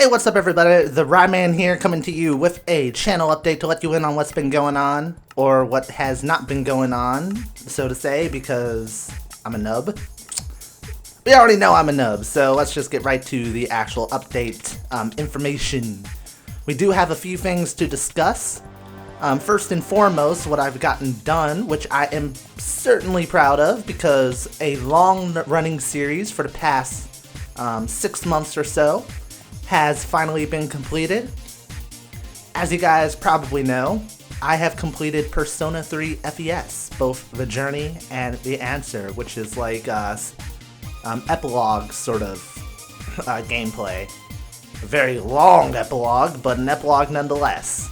Hey, what's up everybody? The Ryman here, coming to you with a channel update to let you in on what's been going on, or what has not been going on, so to say, because I'm a nub. We already know I'm a nub, so let's just get right to the actual update information. We do have a few things to discuss. First and foremost, what I've gotten done, which I am certainly proud of, because a long-running series for the past 6 months or so has finally been completed. As you guys probably know, I have completed Persona 3 FES, both the journey and the answer, which is like epilogue sort of gameplay. A very long epilogue, but an epilogue nonetheless.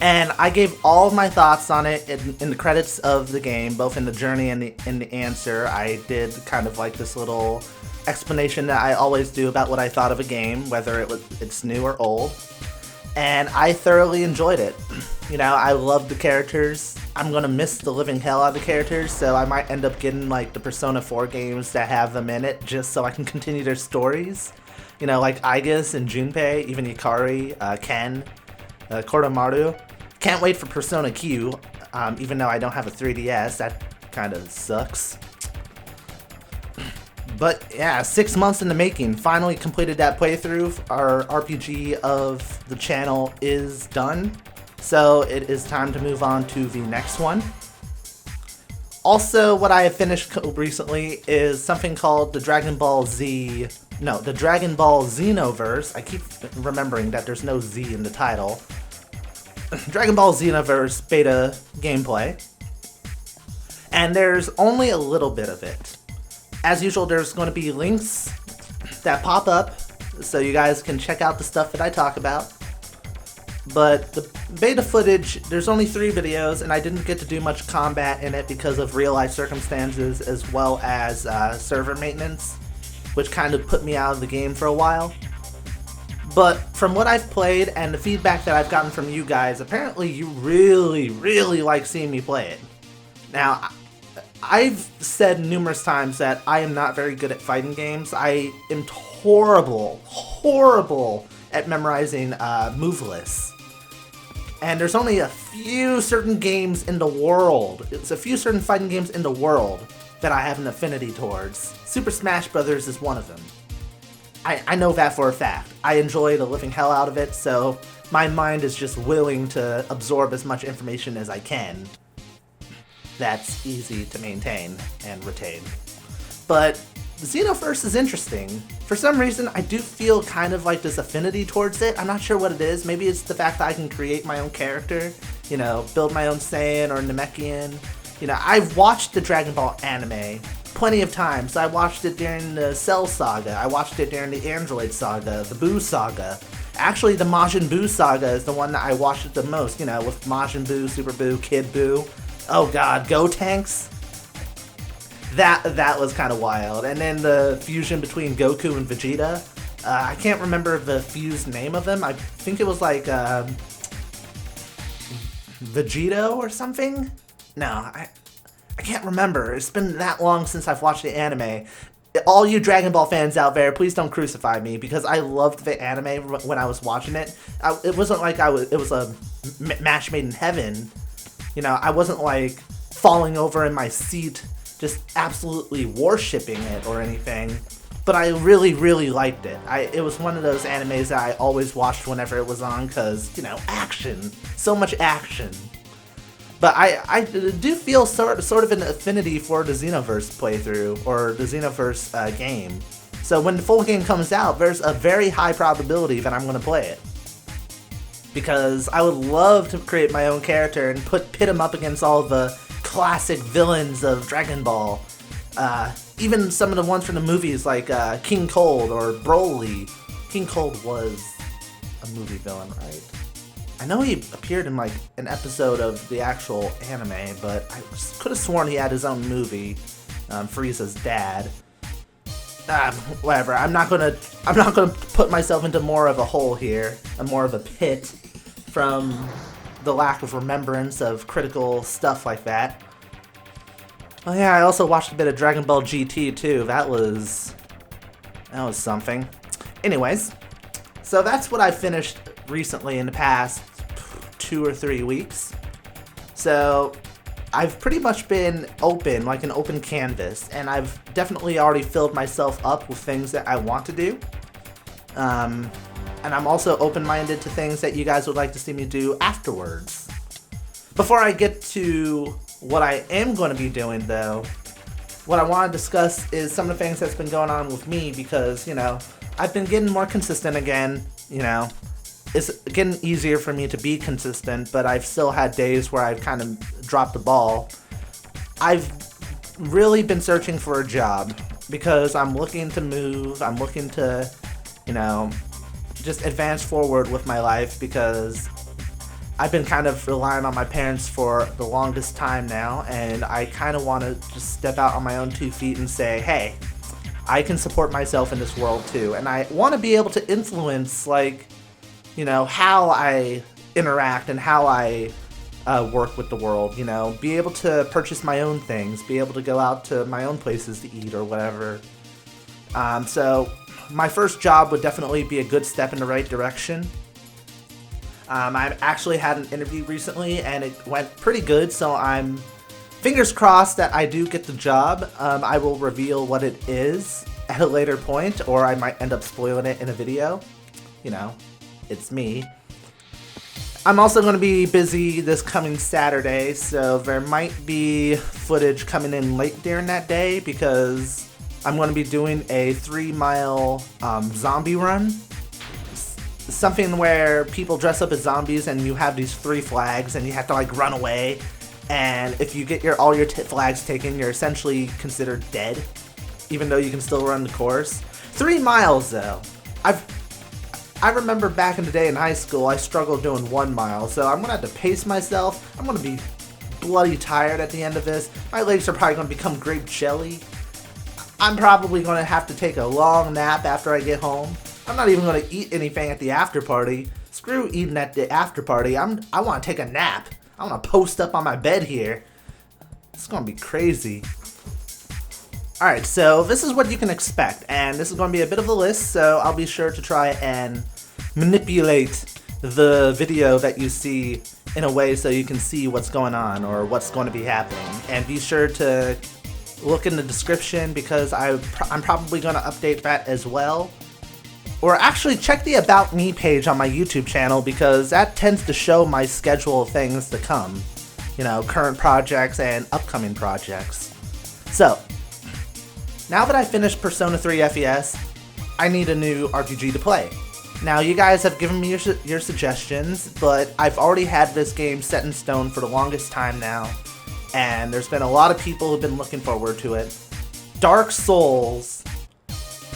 And I gave all of my thoughts on it in the credits of the game, both in the journey and in the answer. I did kind of like this little explanation that I always do about what I thought of a game, whether it's new or old. And I thoroughly enjoyed it. You know, I love the characters. I'm gonna miss the living hell out of the characters, so I might end up getting like the Persona 4 games that have them in it, just so I can continue their stories. You know, like Aigis and Junpei, even Yukari, Ken, Koromaru. Can't wait for Persona Q, even though I don't have a 3DS. That kind of sucks. But yeah, 6 months in the making. Finally completed that playthrough. Our RPG of the channel is done. So it is time to move on to the next one. Also, what I have finished recently is something called the Dragon Ball Xenoverse. I keep remembering that there's no Z in the title. Dragon Ball Xenoverse beta gameplay. And there's only a little bit of it. As usual, there's going to be links that pop up, so you guys can check out the stuff that I talk about. But the beta footage, there's only 3 videos, and I didn't get to do much combat in it because of real-life circumstances, as well as server maintenance, which kind of put me out of the game for a while. But from what I've played and the feedback that I've gotten from you guys, apparently you really, really like seeing me play it. Now, I've said numerous times that I am not very good at fighting games. I am horrible at memorizing move lists. And there's only a few certain games in the world, it's a few certain fighting games in the world that I have an affinity towards. Super Smash Bros. Is one of them. I know that for a fact. I enjoy the living hell out of it, so my mind is just willing to absorb as much information as I can. That's easy to maintain and retain. But Xenoverse is interesting. For some reason, I do feel kind of like this affinity towards it. I'm not sure what it is. Maybe it's the fact that I can create my own character, you know, build my own Saiyan or Namekian. You know, I've watched the Dragon Ball anime plenty of times. I watched it during the Cell Saga. I watched it during the Android Saga, the Buu Saga. Actually, the Majin Buu Saga is the one that I watched it the most, you know, with Majin Buu, Super Buu, Kid Buu. Oh god, Gotenks? That was kind of wild. And then the fusion between Goku and Vegeta. I can't remember the fused name of them. I think it was like Vegito or something? No, I can't remember. It's been that long since I've watched the anime. All you Dragon Ball fans out there, please don't crucify me, because I loved the anime when I was watching it. It wasn't like it was a match made in heaven. You know, I wasn't like falling over in my seat, just absolutely worshipping it or anything. But I really, really liked it. It was one of those animes that I always watched whenever it was on, because, you know, action. So much action. But I do feel sort of an affinity for the Xenoverse playthrough, or the Xenoverse game. So when the full game comes out, there's a very high probability that I'm going to play it. Because I would love to create my own character and pit him up against all the classic villains of Dragon Ball. Even some of the ones from the movies like King Cold or Broly. King Cold was a movie villain, right? I know he appeared in like an episode of the actual anime, but I could have sworn he had his own movie, Frieza's dad. Whatever. I'm not gonna put myself into more of a hole here, more of a pit, from the lack of remembrance of critical stuff like that. Oh yeah, I also watched a bit of Dragon Ball GT too. That was something. Anyways, So that's what I finished recently in the past 2 or 3 weeks. So I've pretty much been open, like an open canvas, and I've definitely already filled myself up with things that I want to do. And I'm also open-minded to things that you guys would like to see me do afterwards. Before I get to what I am going to be doing, though, what I want to discuss is some of the things that's been going on with me because, I've been getting more consistent again, It's getting easier for me to be consistent, but I've still had days where I've kind of dropped the ball. I've really been searching for a job because I'm looking to move, I'm looking to, just advance forward with my life because I've been kind of relying on my parents for the longest time now, and I kind of want to just step out on my own 2 feet and say, hey, I can support myself in this world too, and I want to be able to influence, how I interact and how I work with the world, be able to purchase my own things, be able to go out to my own places to eat or whatever. So my first job would definitely be a good step in the right direction. I actually had an interview recently and it went pretty good, so I'm fingers crossed that I do get the job. I will reveal what it is at a later point, or I might end up spoiling it in a video. It's me. I'm also going to be busy this coming Saturday, so there might be footage coming in late during that day because I'm going to be doing a 3-mile zombie run. Something where people dress up as zombies and you have these 3 flags and you have to run away. And if you get all your flags taken, you're essentially considered dead, even though you can still run the course. 3 miles though. I remember back in the day in high school, I struggled doing 1 mile, so I'm gonna have to pace myself. I'm gonna be bloody tired at the end of this. My legs are probably gonna become grape jelly. I'm probably gonna have to take a long nap after I get home. I'm not even gonna eat anything at the after party. Screw eating at the after party. I wanna take a nap. I wanna post up on my bed here. It's gonna be crazy. Alright, so this is what you can expect, and this is going to be a bit of a list, so I'll be sure to try and manipulate the video that you see in a way so you can see what's going on or what's going to be happening. And be sure to look in the description because I'm probably going to update that as well. Or actually check the About Me page on my YouTube channel because that tends to show my schedule of things to come. Current projects and upcoming projects. So, now that I finished Persona 3 FES, I need a new RPG to play. Now, you guys have given me your suggestions, but I've already had this game set in stone for the longest time now, and there's been a lot of people who've been looking forward to it. Dark Souls.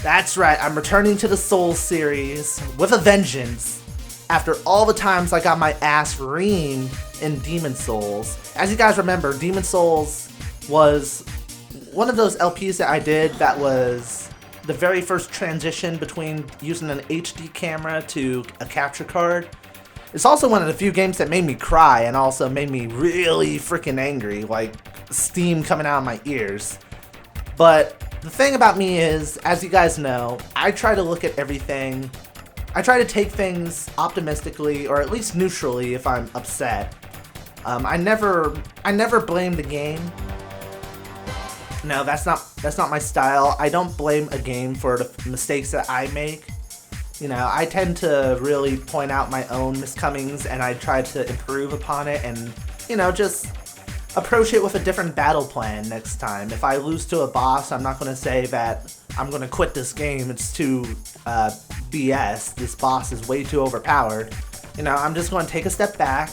That's right, I'm returning to the Souls series with a vengeance after all the times I got my ass reamed in Demon Souls. As you guys remember, Demon Souls was one of those LPs that I did that was the very first transition between using an HD camera to a capture card. It's also one of the few games that made me cry and also made me really freaking angry, like steam coming out of my ears. But the thing about me is, as you guys know, I try to look at everything. I try to take things optimistically, or at least neutrally if I'm upset. I never blame the game. No, that's not my style. I don't blame a game for the mistakes that I make. I tend to really point out my own miscomings and I try to improve upon it and, just approach it with a different battle plan next time. If I lose to a boss, I'm not going to say that I'm going to quit this game. It's too BS. This boss is way too overpowered. I'm just going to take a step back,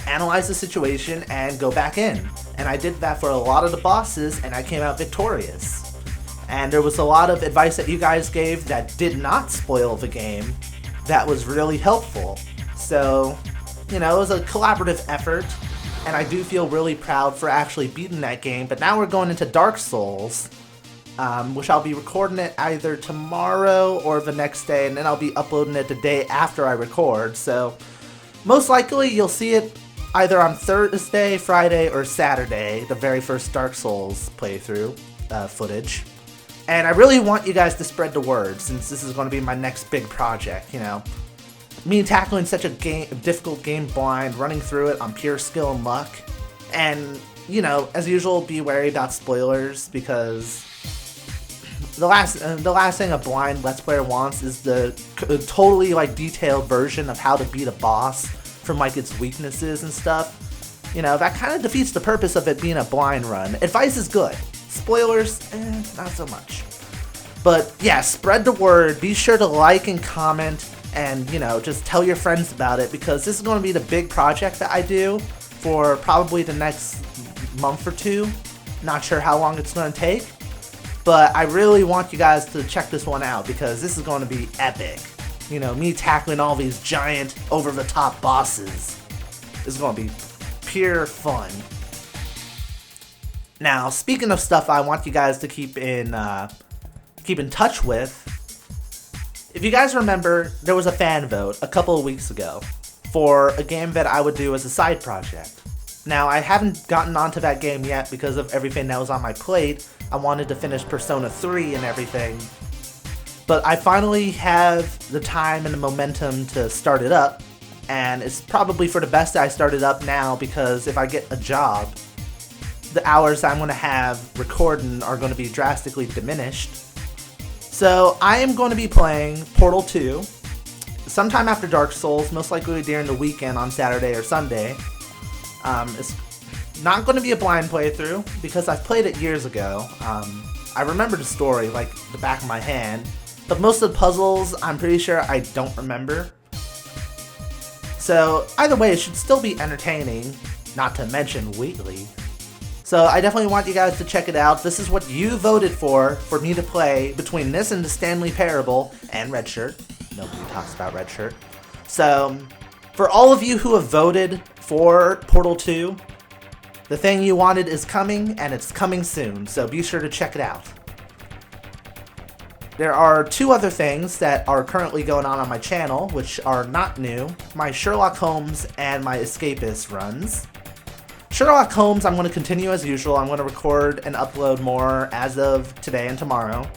analyze the situation, and go back in. And I did that for a lot of the bosses, and I came out victorious. And there was a lot of advice that you guys gave that did not spoil the game that was really helpful. So, it was a collaborative effort, and I do feel really proud for actually beating that game. But now we're going into Dark Souls, which I'll be recording it either tomorrow or the next day, and then I'll be uploading it the day after I record. So, most likely you'll see it either on Thursday, Friday, or Saturday, the very first Dark Souls playthrough footage. And I really want you guys to spread the word, since this is going to be my next big project, you know. Me tackling such a difficult game blind, running through it on pure skill and luck. And, you know, as usual, be wary about spoilers, because the last thing a blind Let's Player wants is the totally, like, detailed version of how to beat a boss from, like, its weaknesses and stuff. You know, that kind of defeats the purpose of it being a blind run. Advice is good. Spoilers, not so much. But yeah, spread the word. Be sure to like and comment, and, you know, just tell your friends about it, because this is going to be the big project that I do for probably the next month or two. Not sure how long it's going to take, but I really want you guys to check this one out, because this is going to be epic. You know, me tackling all these giant, over-the-top bosses is going to be pure fun. Now, speaking of stuff I want you guys to keep in touch with, if you guys remember, there was a fan vote a couple of weeks ago for a game that I would do as a side project. Now, I haven't gotten onto that game yet because of everything that was on my plate. I wanted to finish Persona 3 and everything, but I finally have the time and the momentum to start it up, and it's probably for the best that I start it up now, because if I get a job, the hours I'm going to have recording are going to be drastically diminished. So I am going to be playing Portal 2 sometime after Dark Souls, most likely during the weekend on Saturday or Sunday. It's not going to be a blind playthrough, because I've played it years ago. I remember the story like the back of my hand, but most of the puzzles I'm pretty sure I don't remember. So either way, it should still be entertaining, not to mention Wheatley. So I definitely want you guys to check it out. This is what you voted for me to play between this and the Stanley Parable and Red Shirt. Nobody talks about Red Shirt. So for all of you who have voted for Portal 2, the thing you wanted is coming, and it's coming soon, so be sure to check it out. There are two other things that are currently going on my channel, which are not new: my Sherlock Holmes and my Escapist runs. Sherlock Holmes, I'm going to continue as usual. I'm going to record and upload more as of today and tomorrow.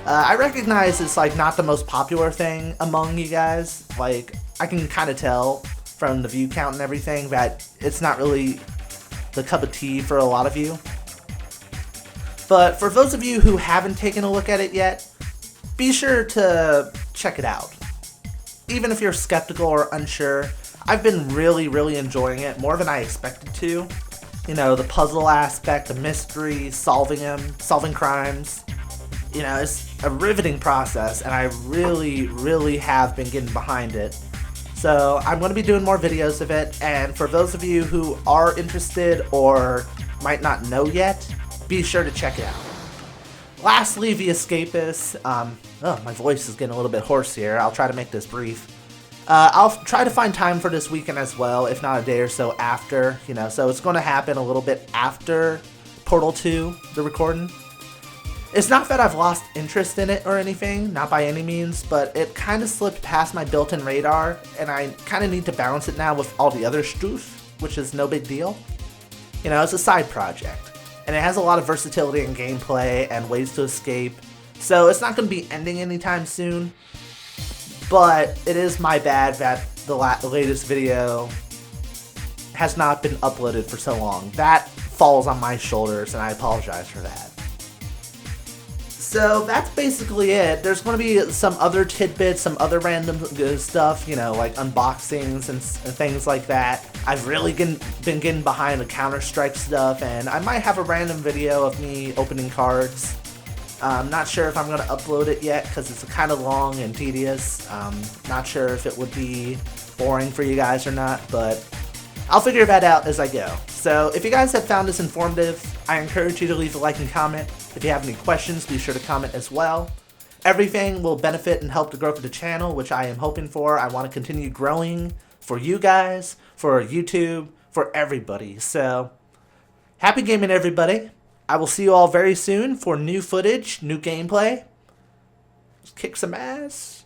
I recognize it's like not the most popular thing among you guys. Like, I can kind of tell from the view count and everything that it's not really the cup of tea for a lot of you. But for those of you who haven't taken a look at it yet, be sure to check it out. Even if you're skeptical or unsure, I've been really enjoying it, more than I expected to. You know, the puzzle aspect, the mystery, solving crimes. You know, it's a riveting process, and I really have been getting behind it. So I'm going to be doing more videos of it, and for those of you who are interested or might not know yet, be sure to check it out. Lastly, The Escapist. My voice is getting a little bit hoarse here. I'll try to make this brief. I'll try to find time for this weekend as well, if not a day or so after, you know, so it's going to happen a little bit after Portal 2, the recording. It's not that I've lost interest in it or anything, not by any means, but it kind of slipped past my built-in radar, and I kind of need to balance it now with all the other stuff, which is no big deal. You know, it's a side project, and it has a lot of versatility in gameplay and ways to escape, so it's not going to be ending anytime soon. But it is my bad that the latest video has not been uploaded for so long. That falls on my shoulders, and I apologize for that. So that's basically it. There's going to be some other tidbits, some other random stuff, you know, like unboxings and things like that. I've really been getting behind the Counter-Strike stuff, and I might have a random video of me opening cards. I'm not sure if I'm going to upload it yet because it's kind of long and tedious. Not sure if it would be boring for you guys or not, but I'll figure that out as I go. So if you guys have found this informative, I encourage you to leave a like and comment. If you have any questions, be sure to comment as well. Everything will benefit and help the growth of the channel, which I am hoping for. I want to continue growing for you guys, for YouTube, for everybody. So happy gaming, everybody. I will see you all very soon for new footage, new gameplay. Let's kick some ass.